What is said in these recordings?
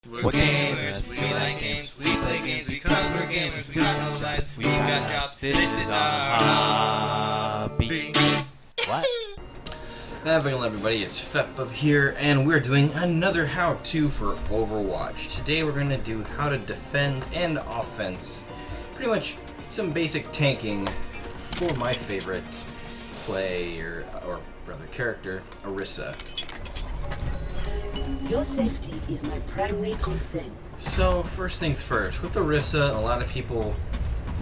We're gamers, we like games, we play games because we're gamers. We got no lives, we got jobs, this is our hobby. What? Hello everybody, it's Fep here, and we're doing another how-to for Overwatch. Today we're going to do how to defend and offense. Pretty much some basic tanking for my favorite player, or rather character, Orisa. Your safety is my primary concern. So, first things first, with Orisa, a lot of people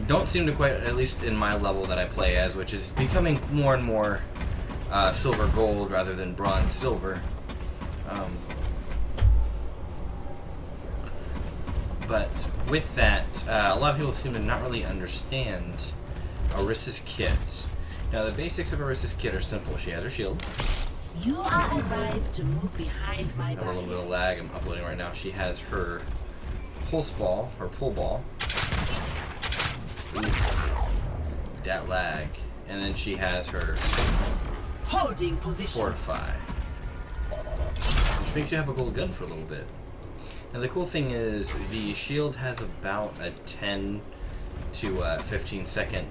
don't seem to quite, at least in my level that I play as, which is becoming more and more silver gold rather than bronze silver. But with that, a lot of people seem to not really understand Orisa's kit. Now, the basics of Orisa's kit are simple. She has her shield. You are advised to move behind my I have a little bit of lag. I'm uploading right now. She has her pulse ball, her pull ball. Oof. That lag. And then she has her holding position. fortify, which makes you have a gold gun for a little bit. Now the cool thing is the shield has about a 10 to 15 second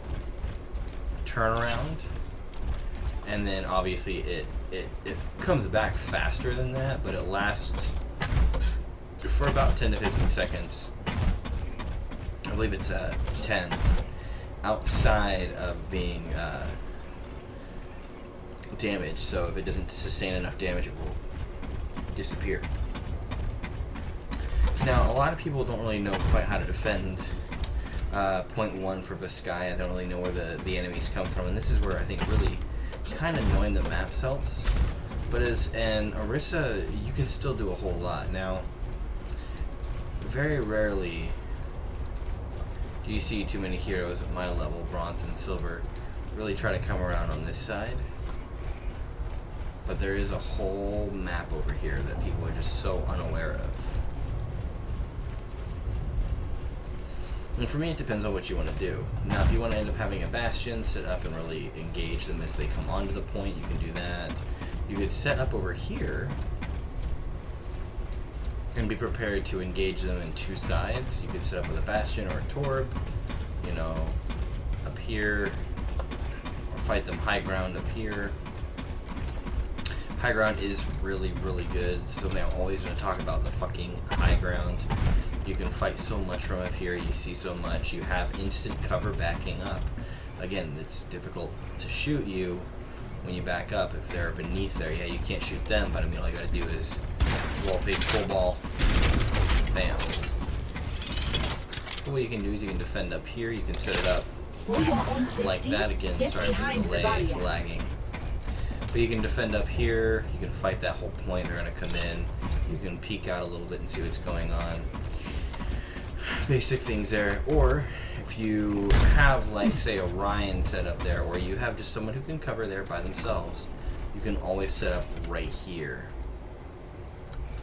turnaround, and then obviously it comes back faster than that, but it lasts for about 10 to 15 seconds. I believe it's 10 outside of being damaged, so if it doesn't sustain enough damage it will disappear. Now a lot of people don't really know quite how to defend point 1 for Volskya. They don't really know where the enemies come from, and this is where I think really kind of knowing the maps helps. But as an Orisa, you can still do a whole lot. Now, very rarely do you see too many heroes at my level, bronze and silver, really try to come around on this side. But there is a whole map over here that people are just so unaware of. And for me, it depends on what you want to do. Now, if you want to end up having a bastion, set up and really engage them as they come onto the point, you can do that. You could set up over here and be prepared to engage them in two sides. You could set up with a bastion or a torb, you know, up here, or fight them high ground up here. High ground is really, really good. So I'm always going to talk about the fucking high ground. You can fight so much from up here, you see so much, you have instant cover backing up. Again, it's difficult to shoot you when you back up if they're beneath there. Yeah, you can't shoot them, but I mean all you gotta do is wall paste full ball, bam. So what you can do is you can defend up here, you can set it up like that again. Sorry for the delay, it's lagging. But you can defend up here, you can fight that whole point, they're gonna come in, you can peek out a little bit and see what's going on. Basic things there. Or if you have, like, say, a Ryan set up there, or you have just someone who can cover there by themselves, you can always set up right here,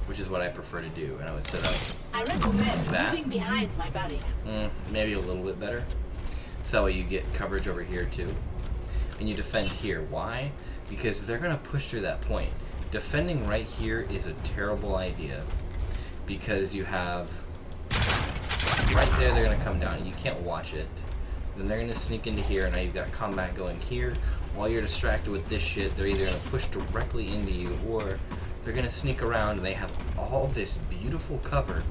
which is what I prefer to do. And I would set up that. Moving behind my barrier. Maybe a little bit better. So that way you get coverage over here too, and you defend here. Why? Because they're gonna push through that point. Defending right here is a terrible idea, because you have right there, they're gonna come down and you can't watch it. Then they're gonna sneak into here, and now you've got combat going here. While you're distracted with this shit, they're either gonna push directly into you, or they're gonna sneak around, and they have all this beautiful cover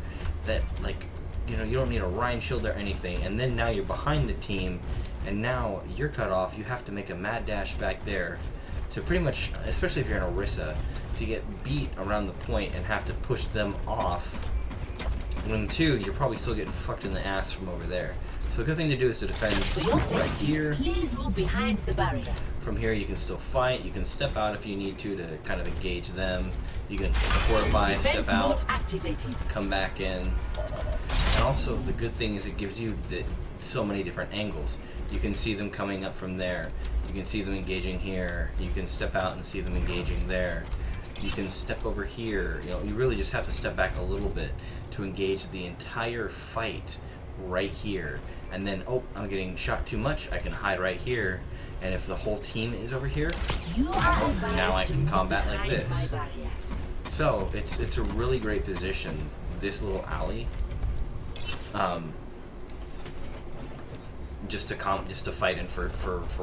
that, like, you know, you don't need a Rhine shield or anything. And then now you're behind the team, and now you're cut off. You have to make a mad dash back there to pretty much, especially if you're an Orisa, to get beat around the point and have to push them off. When two, you're probably still getting fucked in the ass from over there. So a good thing to do is to defend right here. Please move behind the barrier. From here you can still fight, you can step out if you need to kind of engage them. You can fortify, step out, come back in. And also the good thing is it gives you so many different angles. You can see them coming up from there. You can see them engaging here. You can step out and see them engaging there. You can step over here. You know, you really just have to step back a little bit to engage the entire fight right here. And then, oh, I'm getting shot too much. I can hide right here. And if the whole team is over here, now I can combat like this. So it's a really great position this little alley, just to fight in for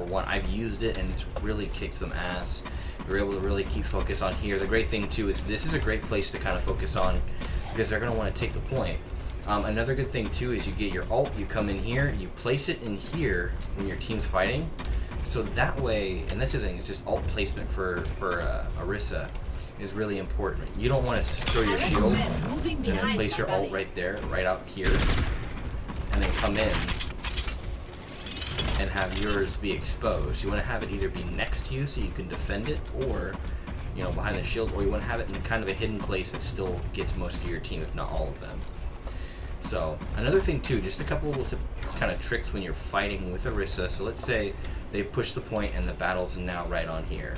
one. I've used it and it's really kicked some ass. You're able to really keep focus on here. The great thing too is this is a great place to kind of focus on because they're going to want to take the point. Another good thing too is you get your ult, you come in here, you place it in here when your team's fighting. So that way, and that's the thing, is just ult placement for Orisa is really important. You don't want to throw your shield and then place your ult right there, right out here, and then come in and have yours be exposed. You want to have it either be next to you so you can defend it, or behind the shield, or you want to have it in kind of a hidden place that still gets most of your team, if not all of them. So another thing too, just a couple of kind of tricks when you're fighting with Orisa. So let's say they push the point and the battle's now right on here,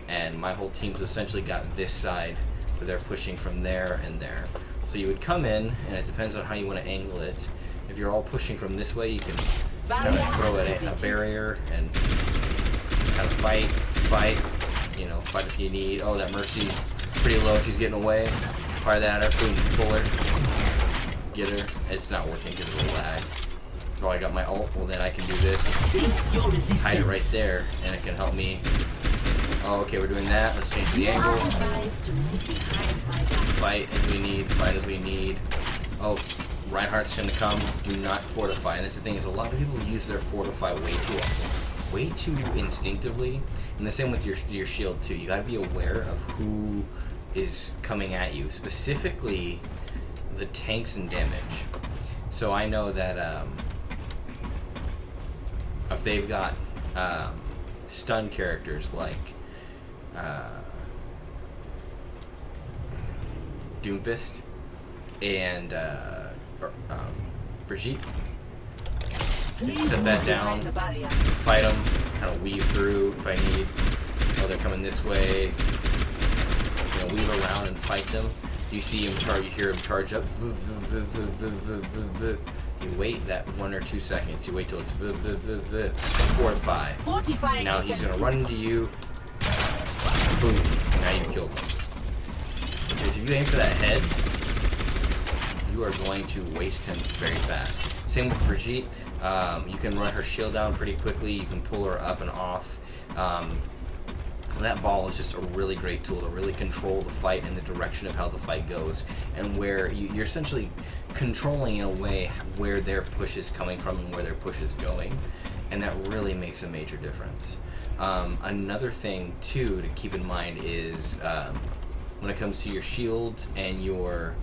and my whole team's essentially got this side where they're pushing from there and there. So you would come in, and it depends on how you want to angle it. If you're all pushing from this way, you can kind of throw a barrier and kind of fight, fight if you need. Oh, that Mercy's pretty low, she's getting away. Fire that at her, boom, pull her. Get her. It's not working because of the lag. Oh, I got my ult. Well, then I can do this. Hide it right there, and it can help me. Oh, okay, we're doing that. Let's change the angle. Fight as we need. Fight as we need. Oh, Reinhardt's gonna come. Do not fortify. And that's the thing, is a lot of people use their fortify way too instinctively. And the same with your shield too. You gotta be aware of who is coming at you, specifically the tanks and damage. So I know that if they've got stun characters like Doomfist and Brigitte, set that down, fight them, kind of weave through if I need. Oh, they're coming this way. Weave around and fight them. You see him charge, you hear him charge up. You wait that 1 or 2 seconds. You wait till it's fortify. Now he's gonna run into you. Boom. Now you killed him. Because if you aim for that head, you are going to waste him very fast. Same with Brigitte. You can run her shield down pretty quickly. You can pull her up and off. That ball is just a really great tool to really control the fight and the direction of how the fight goes, and where you're essentially controlling in a way where their push is coming from and where their push is going, and that really makes a major difference. Another thing too to keep in mind is when it comes to your shield and your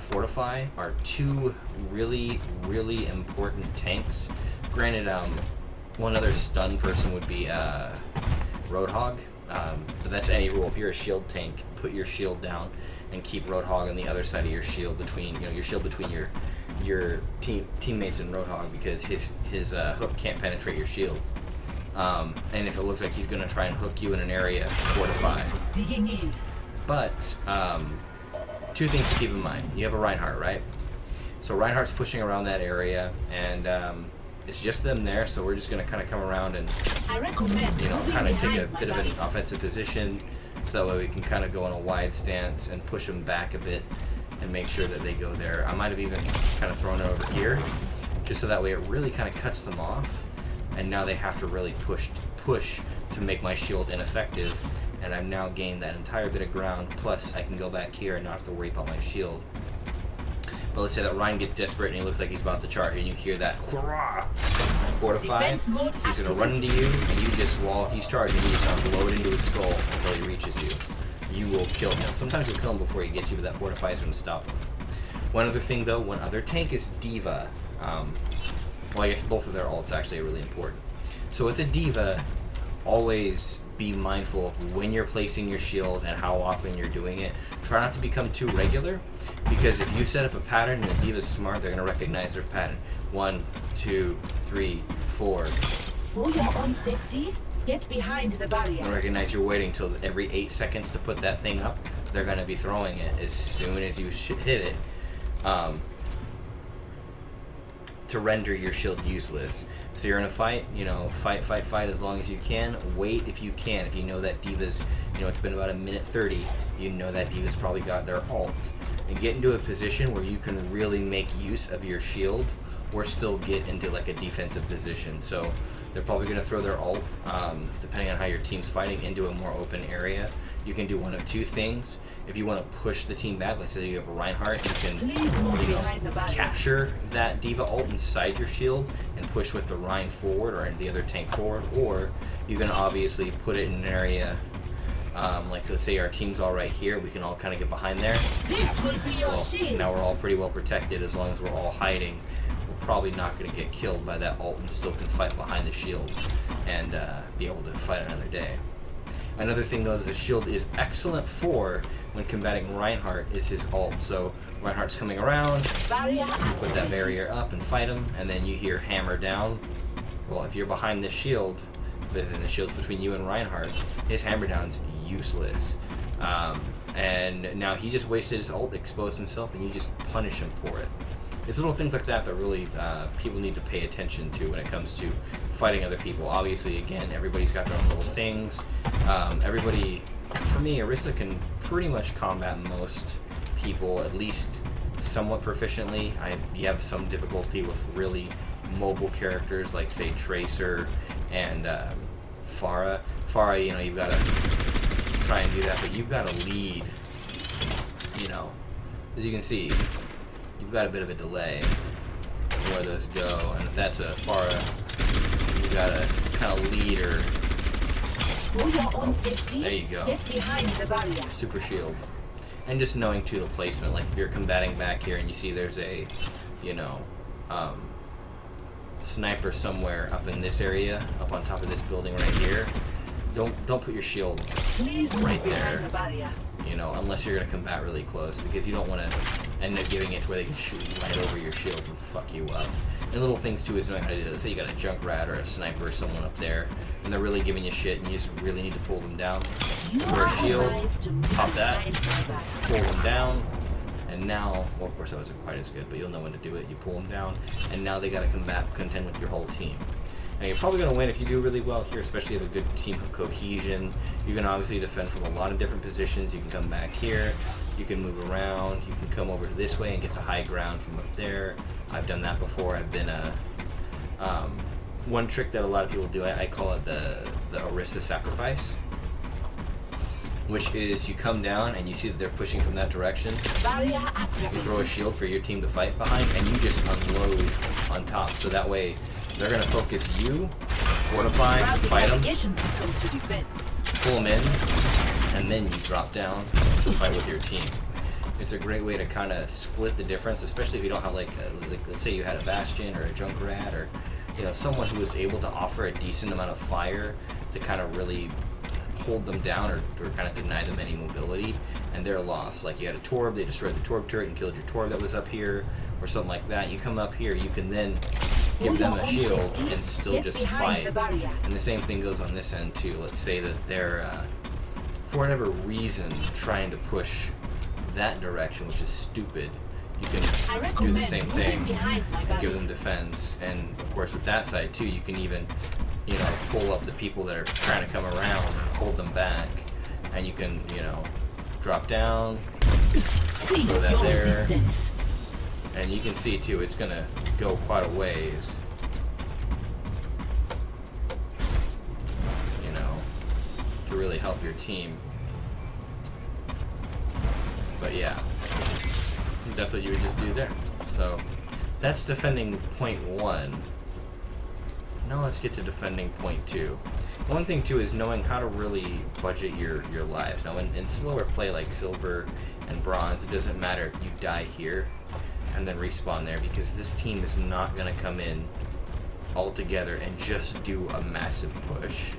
fortify are two really important tanks. Granted, one other stun person would be Roadhog, but that's any rule. If you're a shield tank, put your shield down and keep Roadhog on the other side of your shield, between your shield between your teammates and Roadhog, because his hook can't penetrate your shield. And if it looks like he's going to try and hook you in an area, fortify. But two things to keep in mind. You have a Reinhardt, right? So Reinhardt's pushing around that area, and it's just them there, so we're just going to kind of come around and, kind of take a bit of an offensive position, so that way we can kind of go on a wide stance and push them back a bit and make sure that they go there. I might have even kind of thrown it over here, just so that way it really kind of cuts them off, and now they have to really push to make my shield ineffective, and I've now gained that entire bit of ground, plus I can go back here and not have to worry about my shield. But let's say that Ryan gets desperate and he looks like he's about to charge, and you hear that fortify. He's going to run into you, and you just, while he's charging, you just blow it into his skull until he reaches you. You will kill him. Sometimes you'll kill him before he gets you, but that fortify is going to stop him. One other thing though, one other tank is D.Va. Well, I guess both of their ults actually are really important. So with a D.Va, always be mindful of when you're placing your shield and how often you're doing it. Try not to become too regular, because if you set up a pattern and the D.Va's smart, they're going to recognize their pattern. 1, 2, 3, 4. For your own safety, get behind the barrier. They'll recognize you're waiting till every 8 seconds to put that thing up. They're going to be throwing it as soon as you hit it, to render your shield useless. So you're in a fight, fight as long as you can. Wait if you can. If you know that D.Va's, it's been about a minute 30, you know that D.Va's probably got their ult. and get into a position where you can really make use of your shield or still get into like a defensive position. So they're probably going to throw their ult, depending on how your team's fighting, into a more open area. You can do one of two things. If you want to push the team back, let's say you have a Reinhardt, you can capture that D.Va ult inside your shield and push with the Rein forward or the other tank forward, or you can obviously put it in an area, like let's say our team's all right here, we can all kind of get behind there. Well, now we're all pretty well protected as long as we're all hiding. We're probably not going to get killed by that ult and still can fight behind the shield and be able to fight another day. Another thing though that the shield is excellent for when combating Reinhardt is his ult. So Reinhardt's coming around, you put that barrier up and fight him, and then you hear hammer down. Well, if you're behind this shield, then the shield's between you and Reinhardt, his hammer down's useless. And now he just wasted his ult, exposed himself, and you just punish him for it. It's little things like that that really people need to pay attention to when it comes to fighting other people. Obviously, again, everybody's got their own little things. Everybody, for me, Orisa can pretty much combat most people, at least somewhat proficiently. You have some difficulty with really mobile characters like, say, Tracer and Pharah. Pharah, you know, you've got to try and do that, but you've got to lead, you know. As you can see, you've got a bit of a delay in where those go, and if that's a Pharah, you've got to kind of lead her. There you go. Super shield. And just knowing too the placement, like if you're combating back here and you see there's a, you know, sniper somewhere up in this area, up on top of this building right here, don't put your shield right there. You know, unless you're gonna combat really close, because you don't want to end up giving it to where they can shoot right over your shield and fuck you up. And little things too is knowing how to do that. Let's say you got a Junkrat or a sniper or someone up there, and they're really giving you shit, and you just really need to pull them down. For a shield, pop that, pull them down, and now, well, of course that wasn't quite as good, but you'll know when to do it. You pull them down, and now they got to contend with your whole team. And you're probably going to win if you do really well here, especially if you have a good team of cohesion. You can obviously defend from a lot of different positions. You can come back here, you can move around, you can come over to this way and get the high ground from up there. I've done that before. I've been one trick that a lot of people do, I call it the Orisa sacrifice, which is you come down and you see that they're pushing from that direction. You throw a shield for your team to fight behind, and you just unload on top. So that way, they're going to focus you, fortify, fight them, pull them in, and then you drop down to fight with your team. It's a great way to kind of split the difference, especially if you don't have like let's say you had a Bastion or a Junkrat, or you know, someone who was able to offer a decent amount of fire to kind of really hold them down or kind of deny them any mobility, and they're lost. Like you had a Torb, they destroyed the Torb turret and killed your Torb that was up here, or something like that. You come up here, you can then give them a shield and still just fight. And the same thing goes on this end too. Let's say that they're, for whatever reason, trying to push that direction, which is stupid. You can do the same thing and give them defense. And of course with that side too, you can even, you know, pull up the people that are trying to come around and hold them back. And you can, you know, drop down, throw that there. And you can see too, it's gonna go quite a ways, you know, to really help your team. But yeah, that's what you would just do there. So that's defending point 1. Now let's get to defending point 2. One thing too is knowing how to really budget your lives. Now in slower play like silver and bronze, it doesn't matter if you die here and then respawn there, because this team is not going to come in all together and just do a massive push.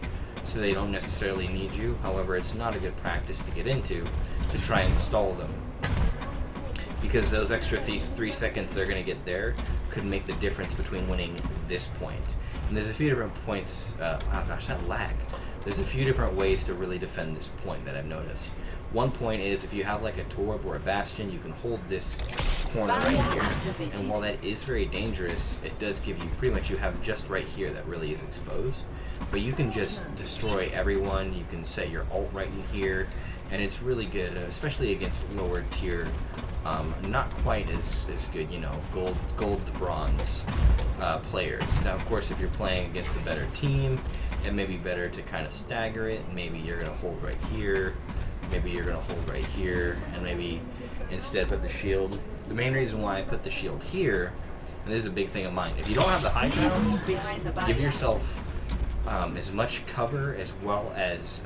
So they don't necessarily need you. However, it's not a good practice to get into to try and stall them, because those extra 3 seconds they're going to get there could make the difference between winning this point. And there's a few different points. Oh gosh, that lag. There's a few different ways to really defend this point that I've noticed. One point is if you have like a Torb or a Bastion, you can hold this corner right here. And while that is very dangerous, it does give you pretty much, you have just right here that really is exposed. But you can just destroy everyone. You can set your ult right in here, and it's really good, especially against lower tier not quite as good, you know, gold to bronze players. Now, of course, if you're playing against a better team, it may be better to kind of stagger it. Maybe you're going to hold right here, maybe you're going to hold right here, and maybe instead put the shield. The main reason why I put the shield here, and this is a big thing of mine, if you don't have the high ground, give yourself as much cover as well as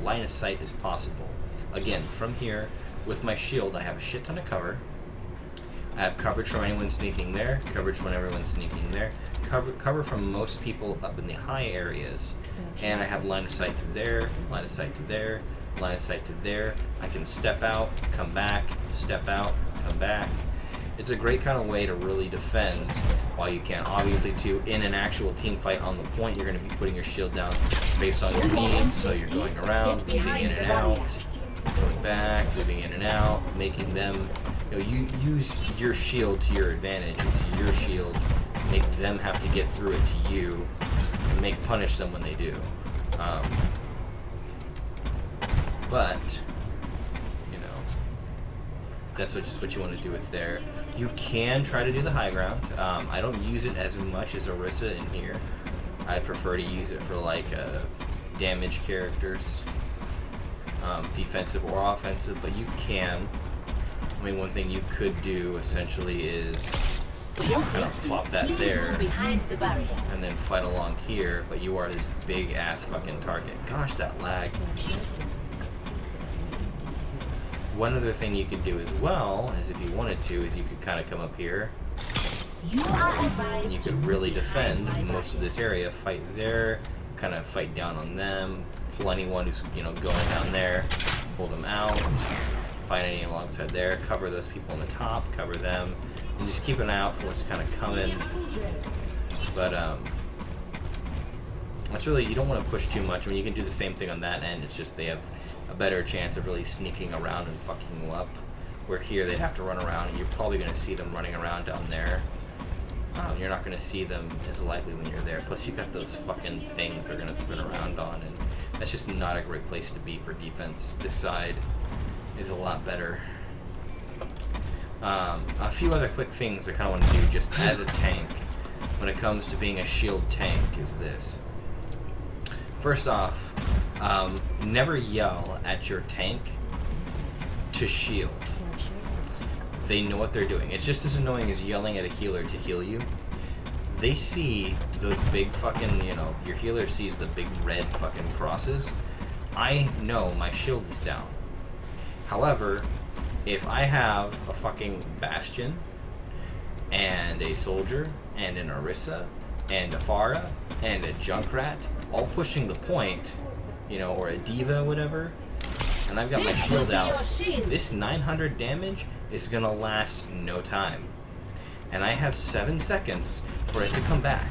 line of sight as possible. Again, from here, with my shield, I have a shit ton of cover. I have coverage from anyone sneaking there, coverage from everyone sneaking there, cover from most people up in the high areas, and I have line of sight to there, line of sight to there, line of sight to there. I can step out, come back, step out, come back. It's a great kind of way to really defend while you can. Obviously, too, in an actual team fight on the point, you're going to be putting your shield down based on your needs, so you're going around, moving in and out, going back, moving in and out, making them, you know, you use your shield to your advantage. It's your shield, make them have to get through it to you, and punish them when they do. But, you know, that's just what you want to do with there. You can try to do the high ground. I don't use it as much as Orisa in here. I prefer to use it for like damage characters, defensive or offensive, but you can. I mean, one thing you could do essentially is kind of plop that there and then fight along here, but you are this big ass fucking target. Gosh, that lag. One other thing you could do as well, is if you wanted to, is you could kind of come up here and you could really defend most of this area, fight there, kind of fight down on them, pull anyone who's, you know, going down there, pull them out, find any alongside there, cover those people on the top, cover them, and just keep an eye out for what's kind of coming. But that's really, you don't want to push too much. I mean, you can do the same thing on that end, it's just they have a better chance of really sneaking around and fucking you up. Where here they'd have to run around, and you're probably going to see them running around down there. You're not going to see them as likely when you're there. Plus, you got those fucking things they're going to spin around on, and that's just not a great place to be for defense. This side is a lot better. A few other quick things I kind of want to do just as a tank when it comes to being a shield tank is this. First off, never yell at your tank to shield. They know what they're doing. It's just as annoying as yelling at a healer to heal you. They see those big fucking, you know, your healer sees the big red fucking crosses. I know my shield is down. However, if I have a fucking Bastion and a Soldier and an Orisa and a Pharah and a Junkrat all pushing the point, you know, or a Diva or whatever, and I've got my shield out, this 900 damage is gonna last no time. And I have 7 seconds for it to come back.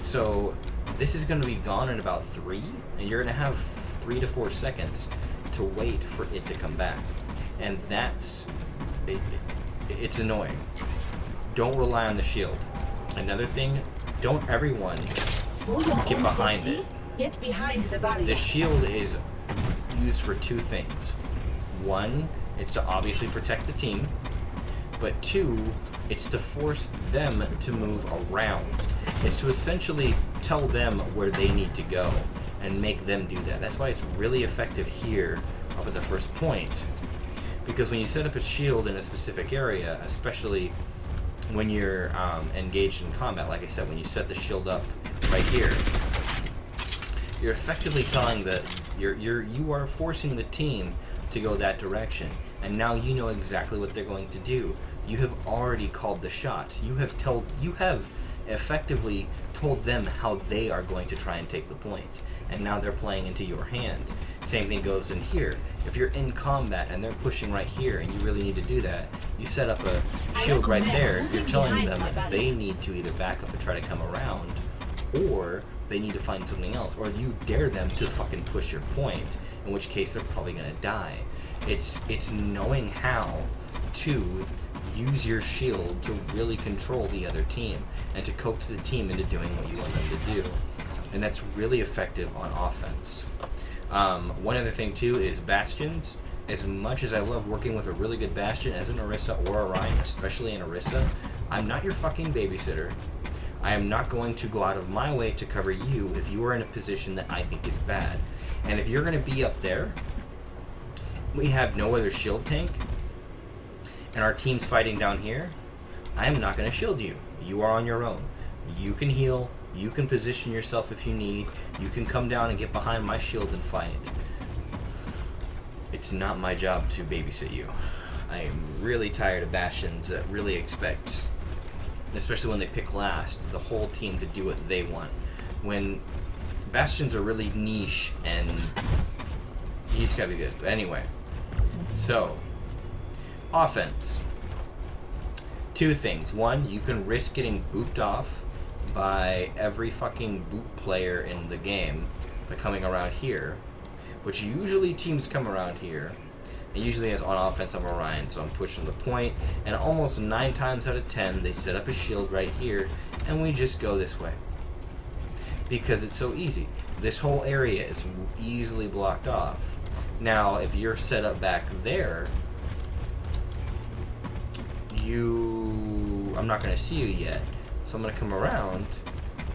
So this is gonna be gone in about 3, and you're gonna have 3 to 4 seconds to wait for it to come back. And that's, it's annoying. Don't rely on the shield. Another thing, don't everyone get behind it. Get behind the barrier. The shield is used for 2 things. 1, it's to obviously protect the team, but 2, it's to force them to move around. It's to essentially tell them where they need to go and make them do that. That's why it's really effective here up at the first point, because when you set up a shield in a specific area, especially when you're engaged in combat, like I said, when you set the shield up right here, you're effectively telling that you are forcing the team to go that direction, and now you know exactly what they're going to do. You have already called the shot. You have effectively told them how they are going to try and take the point, and now they're playing into your hand. Same thing goes in here. If you're in combat and they're pushing right here and you really need to do that, you set up a shield right there. You're telling them that they need to either back up and try to come around, or they need to find something else, or you dare them to fucking push your point, in which case they're probably gonna die. It's knowing how to use your shield to really control the other team and to coax the team into doing what you want them to do, and that's really effective on offense. One other thing too is bastions. as much as I love working with a really good Bastion as an Orisa or a Ryan, especially an Orisa, I'm not your fucking babysitter. I am not going to go out of my way to cover you if you are in a position that I think is bad. And if you're going to be up there, we have no other shield tank, and our team's fighting down here, I am not going to shield you. You are on your own. You can heal, you can position yourself if you need, you can come down and get behind my shield and fight. It's not my job to babysit you. I am really tired of Bastions that really expect, especially when they pick last, the whole team to do what they want. When Bastions are really niche and you just gotta be good. But anyway, so offense. Two things. One, you can risk getting booped off by every fucking boot player in the game by coming around here, which usually teams come around here. And usually as on offense I'm Orion, so I'm pushing the point, and almost 9 times out of 10 they set up a shield right here, and we just go this way. Because it's so easy. This whole area is easily blocked off. Now, if you're set up back there, I'm not going to see you yet. So I'm going to come around,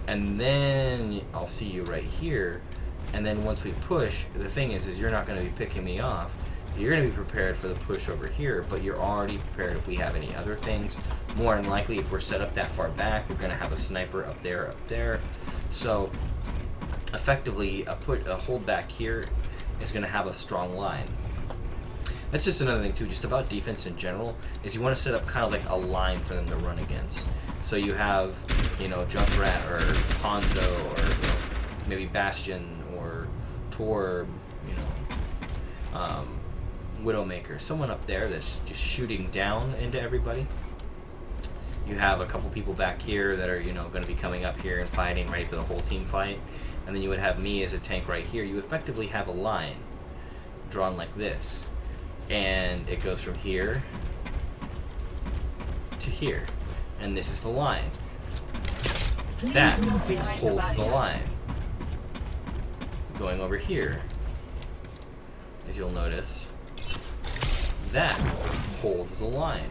and then I'll see you right here. And then once we push, the thing is you're not going to be picking me off. You're going to be prepared for the push over here, but you're already prepared if we have any other things. More than likely, if we're set up that far back, we're going to have a sniper up there. So, effectively, a hold back here is going to have a strong line. That's just another thing, too, just about defense in general, is you want to set up kind of like a line for them to run against. So you have, Junkrat or Hanzo or maybe Bastion or Torb, Widowmaker, someone up there that's just shooting down into everybody. You have a couple people back here that are, going to be coming up here and fighting, ready for the whole team fight. And then you would have me as a tank right here. You effectively have a line drawn like this. And it goes from here to here. And this is the line. That holds the line. Going over here, as you'll notice, that holds the line.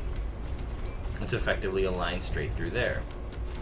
It's effectively a line straight through there.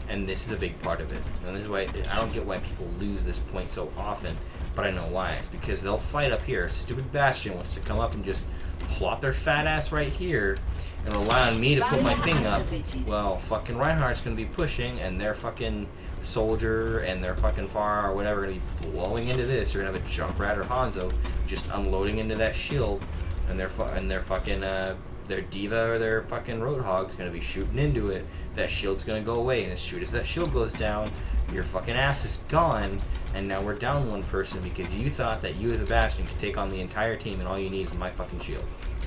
And this is a big part of it. And this is why I don't get why people lose this point so often, but I know why. It's because they'll fight up here. Stupid Bastion wants to come up and just plop their fat ass right here and rely on me to put my thing up. Well, fucking Reinhardt's gonna be pushing, and their fucking soldier and their fucking Pharah or whatever are gonna be blowing into this. You're gonna have a Junkrat or Hanzo just unloading into that shield, and their fucking their Diva or their fucking Roadhog's gonna be shooting into it. That shield's gonna go away, and as soon as that shield goes down, your fucking ass is gone, and now we're down one person because you thought that you as a Bastion could take on the entire team, and all you need is my fucking shield.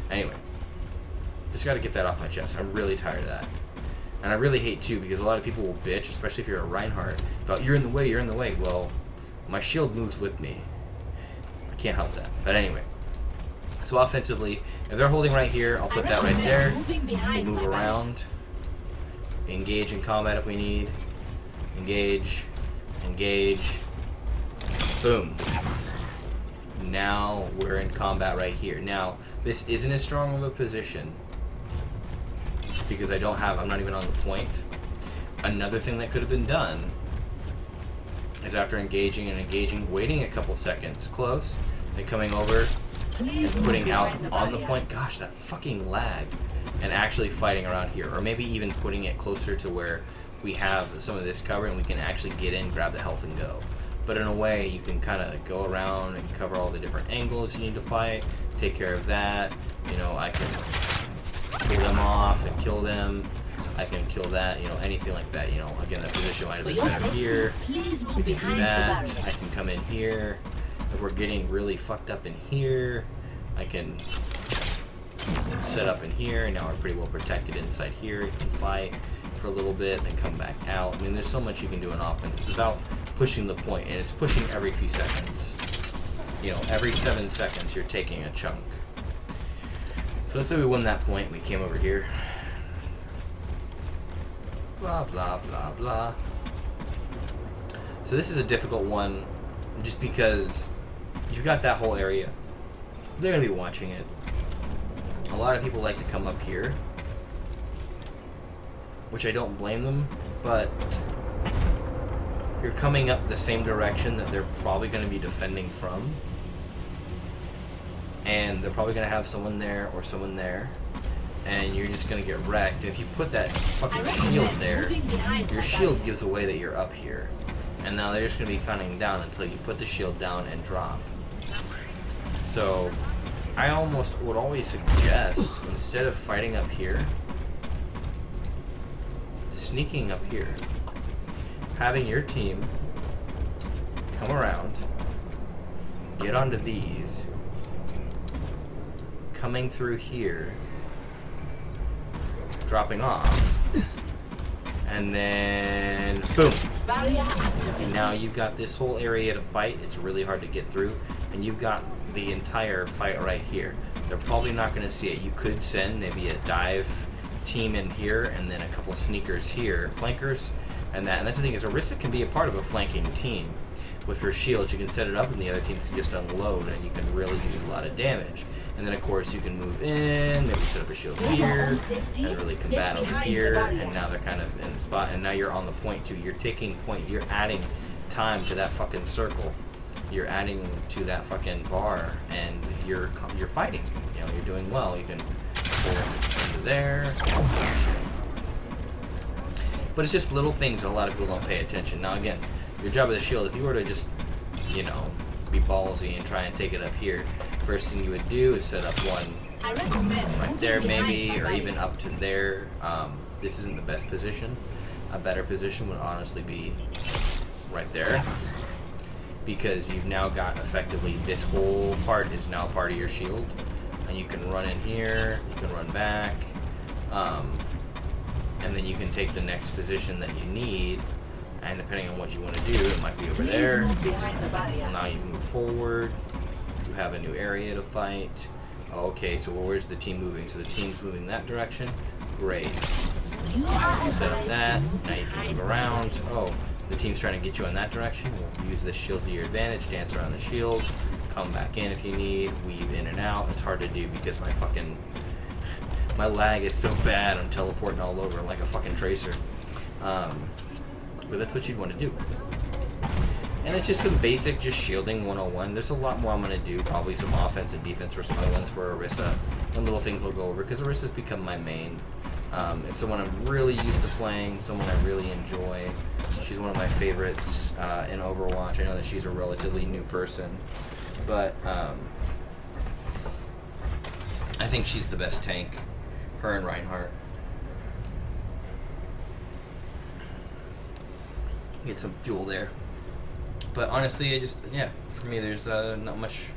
Anyway, just gotta get that off my chest. I'm really tired of that. And I really hate, too, because a lot of people will bitch, especially if you're a Reinhardt, about you're in the way. Well, my shield moves with me. I can't help that. But anyway. So offensively, if they're holding right here, I'll put that right there. We'll move around. Engage in combat if we need. Engage. Boom. Now we're in combat right here. Now, this isn't as strong of a position because I'm not even on the point. Another thing that could have been done is after engaging, waiting a couple seconds close, then coming over and putting out on the point. Gosh, that fucking lag. And actually fighting around here. Or maybe even putting it closer to where we have some of this cover and we can actually get in, grab the health, and go. But in a way, you can kind of go around and cover all the different angles you need to fight, take care of that. I can pull them off and kill them. I can kill that, anything like that. Again, that position might have been better here. We can do that. I can come in here. If we're getting really fucked up in here, I can set up in here. Now we're pretty well protected inside here. You can fight for a little bit, then come back out. I mean, there's so much you can do in offense. It's about pushing the point, and it's pushing every few seconds. Every 7 seconds you're taking a chunk. So let's say we won that point. We came over here. Blah, blah, blah, blah. So this is a difficult one just because you got that whole area. They're going to be watching it. a lot of people like to come up here, which I don't blame them, but you're coming up the same direction that they're probably going to be defending from, and they're probably going to have someone there or someone there, and you're just going to get wrecked. And if you put that fucking shield there, your shield gives away that you're up here, and now they're just going to be counting down until you put the shield down and drop. So I almost would always suggest, instead of fighting up here, sneaking up here, having your team come around, get onto these, coming through here, dropping off, and then boom. And now you've got this whole area to fight. It's really hard to get through, and you've got the entire fight right here. They're probably not going to see it. You could send maybe a dive team in here, and then a couple sneakers here, flankers, and that's the thing, is Orisa can be a part of a flanking team. With her shields, you can set it up, and the other teams can just unload, and you can really do a lot of damage. And then, of course, you can move in, maybe set up a shield here, and really combat over here, and now they're kind of in the spot, and now you're on the point, too. You're taking point, you're adding time to that fucking circle. You're adding to that fucking bar, and you're fighting. You know, you're doing well. You can pull into there, all sorts of shit. But it's just little things that a lot of people don't pay attention. Now, again, your job with the shield, if you were to just, you know, be ballsy and try and take it up here, first thing you would do is set up one right there maybe, or even up to there. This isn't the best position. A better position would honestly be right there, because you've now got effectively this whole part is now part of your shield, and you can run in here, you can run back, and then you can take the next position that you need. And depending on what you want to do, it might be over there. Now you move forward. You have a new area to fight. Okay, so where's the team moving? So the team's moving that direction. Great. Set up that. Now you can move around. Oh, the team's trying to get you in that direction. We'll use this shield to your advantage. Dance around the shield. Come back in if you need. Weave in and out. It's hard to do because my lag is so bad. I'm teleporting all over like a fucking tracer. But that's what you'd want to do. And it's just some basic just shielding 101. There's a lot more I'm going to do. Probably some offense and defense for some other ones for Orisa. And little things we'll go over, because Orisa's become my main. It's someone I'm really used to playing, someone I really enjoy. She's one of my favorites in Overwatch. I know that she's a relatively new person, but I think she's the best tank. Her and Reinhardt. Get some fuel there. But honestly, for me, there's not much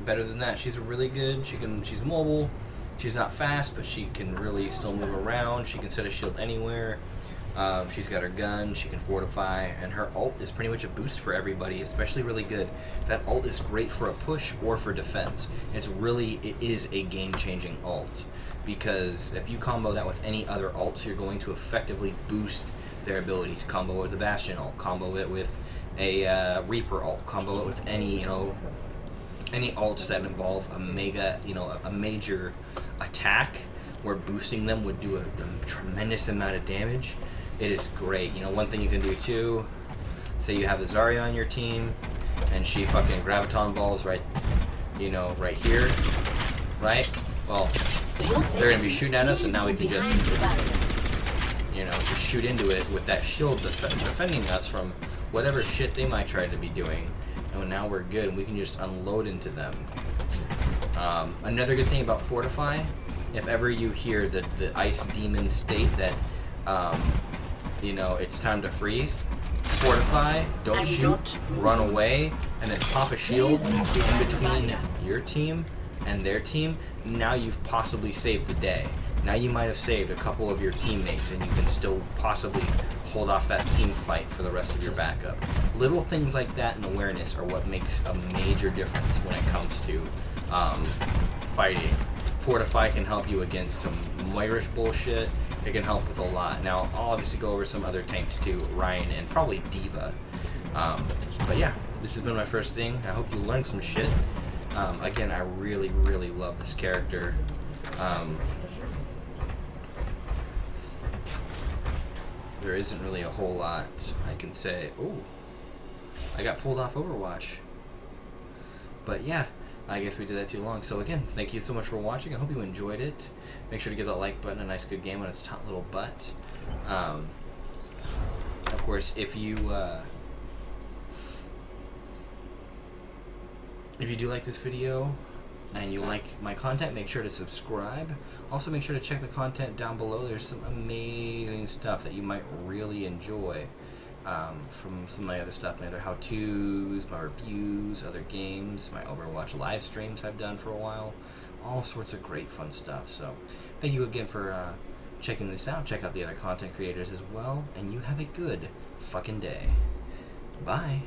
better than that. She's really good. She's mobile. She's not fast, but she can really still move around. She can set a shield anywhere. She's got her gun. She can fortify, and her ult is pretty much a boost for everybody, especially really good. That ult is great for a push or for defense. It is a game-changing ult, because if you combo that with any other ults, you're going to effectively boost their abilities. Combo it with a Bastion ult, combo it with a Reaper ult, combo it with any ults that involve a major attack where boosting them would do a tremendous amount of damage. It is great. One thing you can do too, say you have a Zarya on your team and she fucking graviton balls right here, right? Well, they're gonna be shooting at us, and now we can just shoot into it with that shield defending us from whatever shit they might try to be doing. And now we're good, and we can just unload into them. Another good thing about Fortify, if ever you hear the ice demon state that it's time to freeze, Fortify, don't shoot, run away, and then pop a shield in between your team and their team. Now you've possibly saved the day. Now you might have saved a couple of your teammates, and you can still possibly hold off that team fight for the rest of your backup. Little things like that and awareness are what makes a major difference when it comes to fighting. Fortify can help you against some Moirish bullshit. It can help with a lot. Now, I'll obviously go over some other tanks too, Ryan and probably Diva. But yeah, this has been my first thing. I hope you learned some shit. Again, I really, really love this character. There isn't really a whole lot I can say. Oh, I got pulled off Overwatch. But yeah, I guess we did that too long. So again, thank you so much for watching. I hope you enjoyed it. Make sure to give that like button a nice good game on its top little butt. Of course, if you do like this video and you like my content, make sure to subscribe. Also, make sure to check the content down below. There's some amazing stuff that you might really enjoy from some of my other stuff, my other how-tos, my reviews, other games, my Overwatch live streams I've done for a while. All sorts of great fun stuff. So thank you again for checking this out. Check out the other content creators as well, and you have a good fucking day. Bye.